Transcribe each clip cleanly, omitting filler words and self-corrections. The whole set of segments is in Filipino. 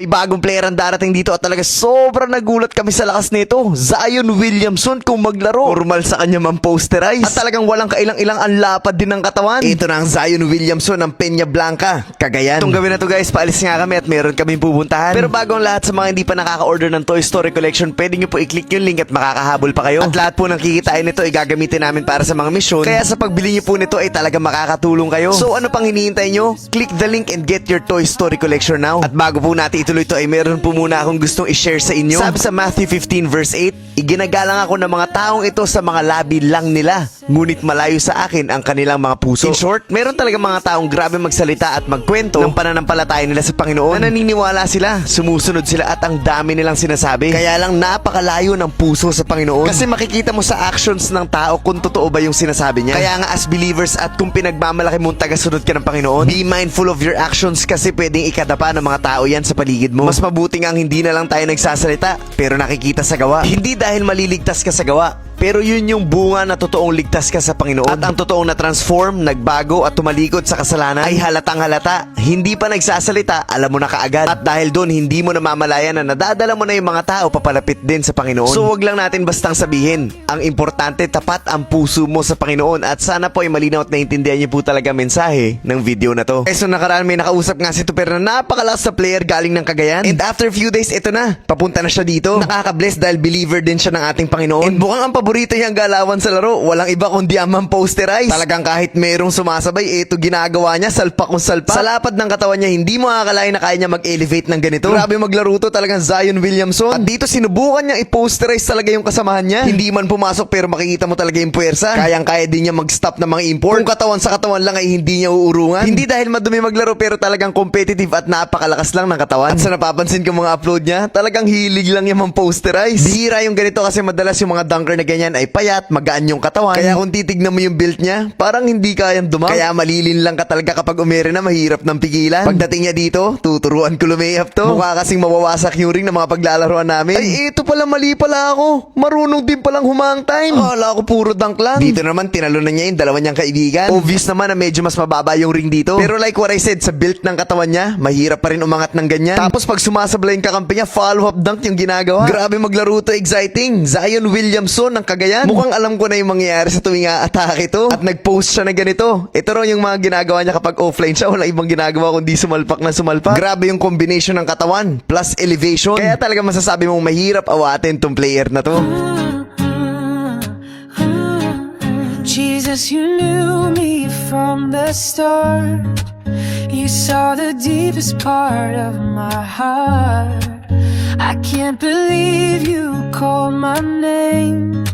May bagong player ang darating dito at talaga sobrang nagulat kami sa lakas nito. Zion Williamson kung maglaro. Formal sa kanya man posterize. At talagang walang kailang-ilang ang lapad din ng katawan. Ito na ang Zion Williamson ng Peña Blanca, Cagayan. Itong gawin na to guys, paalis nga kami at meron kaming pupuntahan. Pero bago ang lahat sa mga hindi pa nakaka-order ng Toy Story Collection, pwede nyo po i-click yung link at makakahabol pa kayo. At lahat po ng kikitain nito ay gagamitin namin para sa mga misyon. Kaya sa pagbili nyo po nito ay talaga makakatulong kayo. So ano pang hinihintay nyo? Click the link and get your Toy Story Collection now. At bago po natin ituloy ito ay meron po muna akong gustong i-share sa inyo. Sabi sa Matthew 15 verse 8, iginagalang ako ng mga taong ito sa mga labi lang nila, ngunit malayo sa akin ang kanilang mga puso. In short, meron talaga mga taong grabe magsalita at magkwento ng pananampalataya nila sa Panginoon na naniniwala sila, sumusunod sila at ang dami nilang sinasabi. Kaya lang napakalayo ng puso sa Panginoon. Kasi makikita mo sa actions ng tao kung totoo ba yung sinasabi niya. Kaya nga as believers at kung pinagmamalaki mong tagasunod ka ng Panginoon, be mindful of your actions kasi pwedeng ikadapa ng mga tao yan sa paligid mo. Mas mabuting ang hindi na lang tayo nagsasalita pero nakikita sa gawa. Hindi dahil maliligtas ka sa gawa, pero yun yung bunga na totoong ligtas ka sa Panginoon. At ang totoong na-transform, nagbago at tumalikod sa kasalanan ay halatang halata. Hindi pa nagsasalita, alam mo na kaagad. At dahil doon, hindi mo namamalayan na nadadala mo na yung mga tao papalapit din sa Panginoon. So wag lang natin bastang sabihin. Ang importante, tapat ang puso mo sa Panginoon. At sana po ay malinaw at naintindihan niyo po talaga mensahe ng video na to. So nakaraan may nakausap nga si Tuper na napakalakas sa player galing ng Cagayan. And after few days, ito na. Papunta na siya dito. Nakaka-bless dahil believer din siya ng ating Panginoon. And mukhang ang paborito niyang galawan sa laro, walang iba kundi ang posterize. Talagang kahit merong sumasabay, ito ginagawa niya, salpak kung salpak. Sa lapad ng katawan niya, hindi mo akalain na kaya niya mag-elevate ng ganito. Grabe maglaro to, talagang Zion Williamson. At dito sinubukan niya i-posterize talaga yung kasamahan niya. Hindi man pumasok pero makikita mo talaga yung puwersa. Kayang-kaya din niya mag-stop ng mga import. Kung katawan sa katawan lang ay hindi niya uurungan. Hindi dahil madumi maglaro pero talagang competitive at napakalakas lang ng katawan. At sa napapansin ko mga upload niya, talagang hilig lang yung posterize. Bihira yung ganito kasi madalas yung mga dunker na ganyan ay payat, magaan yung katawan. Kaya kung titignan mo yung build niya, parang hindi kayang dumang. Kaya malilin lang ka talaga kapag umere na, mahirap ng pigilan. Pagdating niya dito, tuturuan ko lumayap to. Mukha kasing mawawasak yung ring ng mga paglalaroan namin. Ay, ito pala, mali pala ako. Marunong din palang humang time. Wala ako puro dunk lang. Dito naman, tinalunan niya yung dalawa niyang kaibigan. Obvious naman na medyo mas mababa yung ring dito. Pero like what I said, sa build ng katawan niya, mahirap pa rin umangat ng ganyan. Tapos pag sumasablay yung kakampi niya, follow-up dunk yung ginagawa. Grabe maglaro to, exciting. Zion Williamson ng Cagayan. Mukhang alam ko na yung mangyayari sa tuwing atake to. At nag-post siya na ganito. Ito raw yung mga ginagawa niya kapag offline siya. Wala ibang ginagawa kundi sumalpak na sumalpak. Grabe yung combination ng katawan plus elevation. Kaya talaga masasabi mong mahirap awatin tong player na to. Jesus, you knew me from the start. You saw the deepest part of my heart. I can't believe you called my name,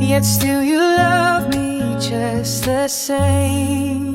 yet still you love me just the same.